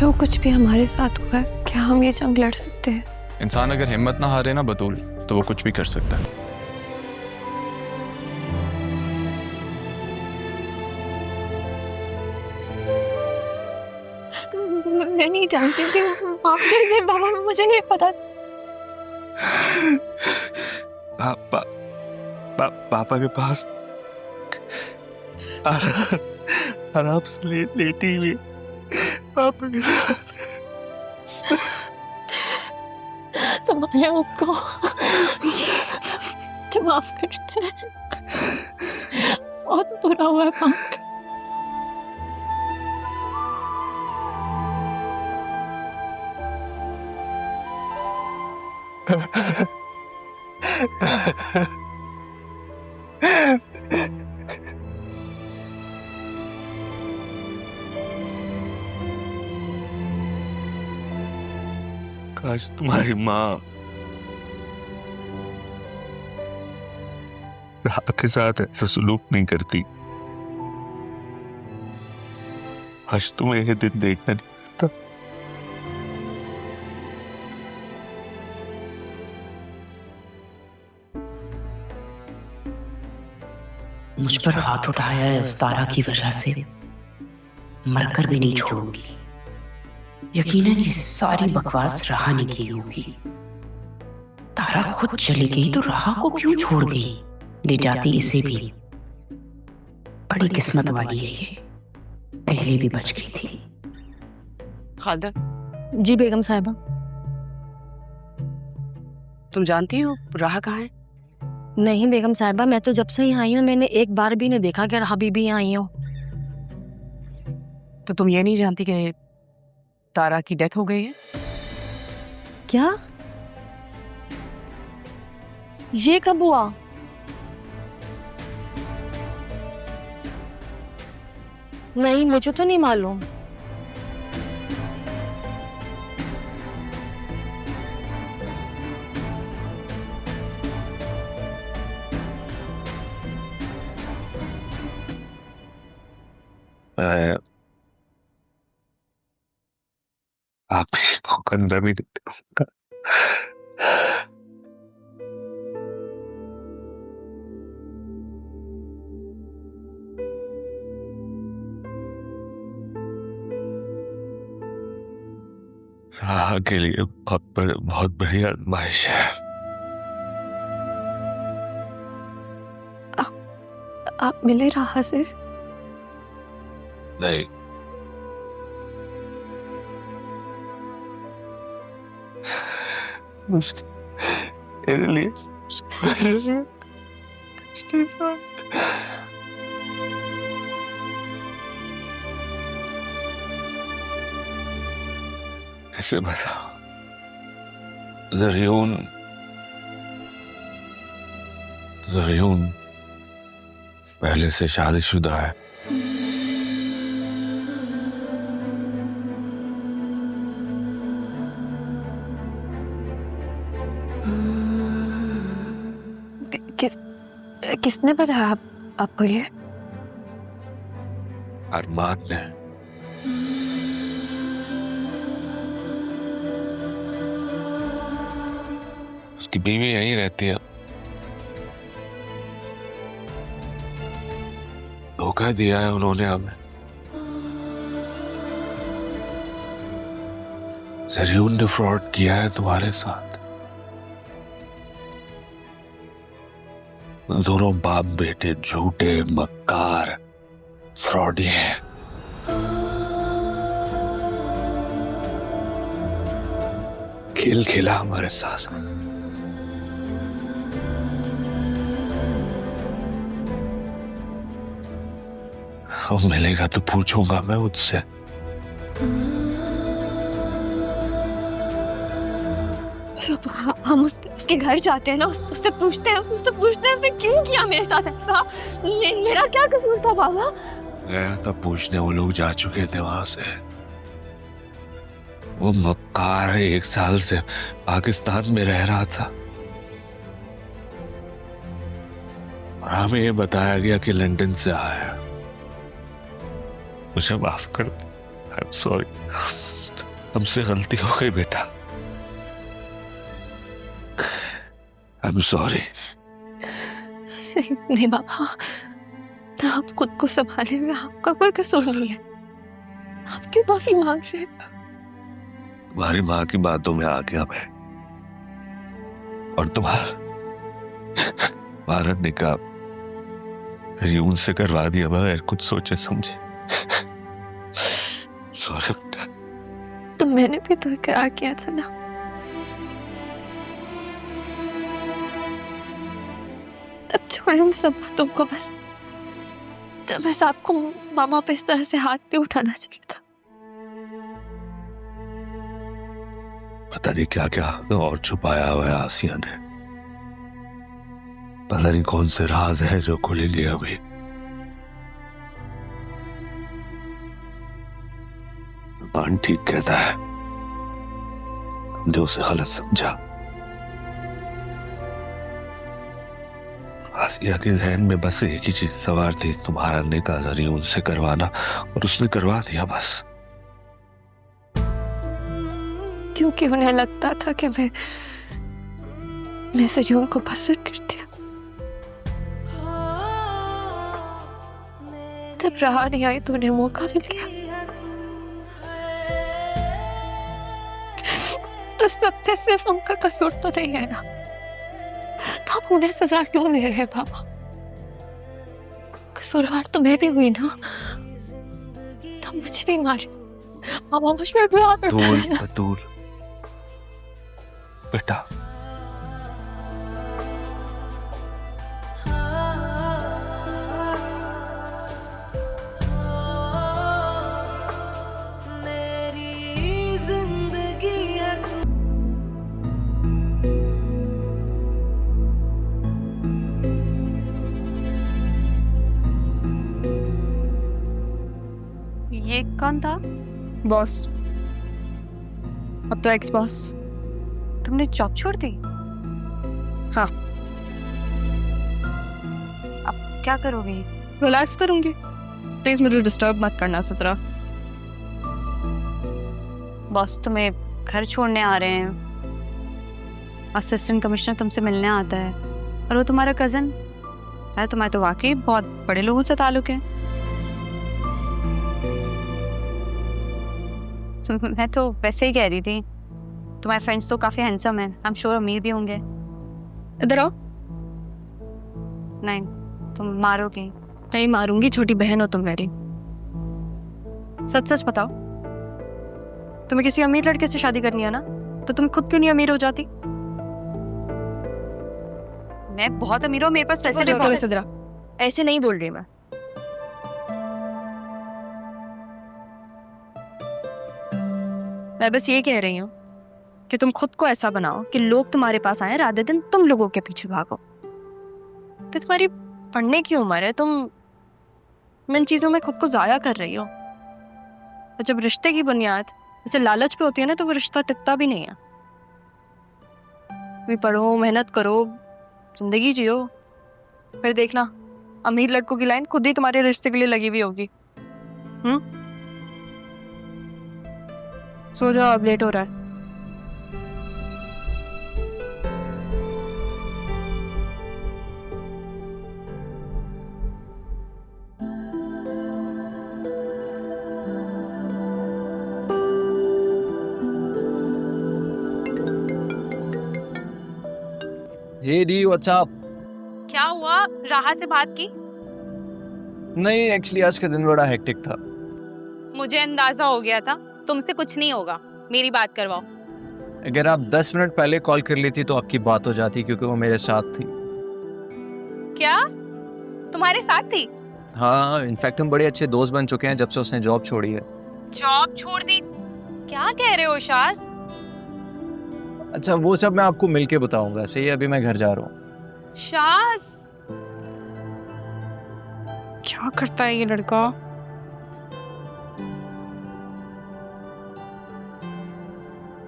जो कुछ भी हमारे साथ हुआ है, क्या हम ये जंग लड़ सकते हैं? इंसान अगर हिम्मत ना हारे ना बतूल, तो वो कुछ भी कर सकता है। मैं नहीं जानती थी, माफ कर दे बाबा, मुझे नहीं पता। पापा के पास आराम से लेटी हुई पापा के साथ संभाले आपको, जो माफ करते हैं। बहुत बुरा हुआ है पंख। काश तुम्हारी माँ राह के साथ ऐसा सलूक नहीं करती। आज तुम्हें ये दिन देखना नहीं पड़ता। मुझ पर हाथ उठाया है उस तारा की वजह से, मरकर भी नहीं छोड़ूंगी। यकीनन ये सारी बकवास राह ने की होगी। तारा खुद चली गई तो राह को क्यों छोड़ गई? ले जाती इसे भी। बड़ी किस्मत वाली है ये, पहले भी बच गई थी। खालदा, जी बेगम साहिबा। तुम जानती हो राह कहाँ है? नहीं बेगम साहिबा, मैं तो जब से ही आई हूँ मैंने एक बार भी नहीं देखा कि राह बीबी यहाँ आई हो। तो तुम ये नहीं जानती कि तारा की डेथ हो गई है? क्या? ये कब हुआ? नहीं, मुझे तो नहीं मालूम। आप को कंधा भी नहीं दे सका। राह के लिए बहुत बड़ी आजमाइश है। आप मिले राह से? नहीं, मेरे लिए कैसे बताओ? ज़रियून पहले से शादीशुदा है। किसने बताया आपको ये? अरमान ने। उसकी बीवी यहीं रहती है। धोखा दिया है उन्होंने हमें। ज़रियून ने फ्रॉड किया है तुम्हारे साथ। दोनों बाप बेटे झूठे मक्कार फ्रॉडी हैं। खेल खेला हमारे साथ। वो मिलेगा तो पूछूंगा मैं उससे। हम उसके घर जाते हैं ना, उससे पूछते हैं उसने क्यों किया मेरे साथ ऐसा? मेरा क्या कसूर था बाबा? गया तब पूछने वो लोग जा चुके थे वहां से। वो मक्कार 1 साल से पाकिस्तान में रह रहा था और हमें ये बताया गया कि लंदन से आया है। मुझे माफ कर दो। I'm sorry. हमसे गलती हो गई बेटा। I am sorry. नहीं बाबा, तो आप खुद को संभाले में आपका कोई कसूर नहीं है। आप क्यों माफी मांग रहे हैं? तुम्हारी माँ की बातों में आ गया मैं, और तुम्हारा निकाह यूं से करवा दिया बगैर कुछ सोचे समझे। सॉरी बेटा। तो मैंने भी तो इकरार किया था ना। तब छोड़े उन सब बातों को, बस आपको मामा पे इस तरह से हाथ नहीं उठाना चाहिए था। पता नहीं क्या क्या और छुपाया हुआ है आसिया ने। पता नहीं कौन से राज है जो खुलेंगे अभी। मान ठीक कहता है, हमने उसे गलत समझा। आसिया के जहन में बस एक ही चीज सवार थी, तुम्हारा निकाह जरिए उनसे करवाना, और उसने करवा दिया बस। क्योंकि उन्हें लगता था कि मैं सजून को पसंद करती हूँ। तब रहा नहीं आई तो उन्हें मौका मिल गया। तो सब पे सिर्फ उनका कसूर तो नहीं है ना, तो आप उन्हें सजा क्यों दे रहे हैं बाबा? कसूरवार तो मैं भी हुई ना, तो मुझे भी मारे। मामा मुझ पर भी आकर बतूल बेटा, ये कौन था? बॉस। अब तो एक्स बॉस। तुमने जॉब छोड़ दी? हाँ। अब क्या करोगी? रिलैक्स करूंगी। प्लीज मुझे डिस्टर्ब मत करना सतरा। बॉस तुम्हें घर छोड़ने आ रहे हैं, असिस्टेंट कमिश्नर तुमसे मिलने आता है, और वो तुम्हारा कजन है। तुम्हारे तो वाकई बहुत बड़े लोगों से ताल्लुक है। मैं तो वैसे ही कह रही थी, तुम्हारे फ्रेंड्स तो काफी हैंडसम हैं, आई एम श्योर अमीर भी होंगे। इधर आओ। नहीं, तुम मारोगी। नहीं मारूंगी, छोटी बहन हो तुम मेरी। सच सच बताओ, तुम्हें किसी अमीर लड़के से शादी करनी है ना, तो तुम खुद क्यों नहीं अमीर हो जाती? मैं बहुत अमीर हूँ, मेरे पास पैसे नहीं। बहुत सिद्रा, ऐसे नहीं बोल रही मैं। मैं बस ये कह रही हूँ कि तुम खुद को ऐसा बनाओ कि लोग तुम्हारे पास आए राधे दिन तुम लोगों के पीछे भागो। फिर तुम्हारी पढ़ने की उम्र है, तुम इन चीज़ों में खुद को ज़ाया कर रही हो। और जब रिश्ते की बुनियाद ऐसे लालच पे होती है ना, तो वो रिश्ता टिकता भी नहीं है। भी पढ़ो, मेहनत करो, जिंदगी जियो, फिर देखना अमीर लड़कों की लाइन खुद ही तुम्हारे रिश्ते के लिए लगी हुई होगी। सो जाओ, अब लेट हो रहा है। हे डी व्हाट्सअप। क्या हुआ? राहा से बात की? नहीं, एक्चुअली आज का दिन बड़ा हेक्टिक था। मुझे अंदाजा हो गया था, तुमसे कुछ नहीं होगा। मेरी बात करवाओ। अगर आप 10 मिनट पहले कॉल कर लेती तो आपकी बात हो जाती, क्योंकि वो मेरे साथ थी। क्या तुम्हारे साथ थी? हाँ, इनफैक्ट हम बड़े अच्छे दोस्त बन चुके हैं जब से उसने जॉब छोड़ी है। जॉब छोड़ दी? क्या कह रहे हो शाज? अच्छा, वो सब मैं आपको मिलके बताऊंगा। सही है, अभी मैं घर जा रहा हूँ। शाज, क्या करता है ये लड़का?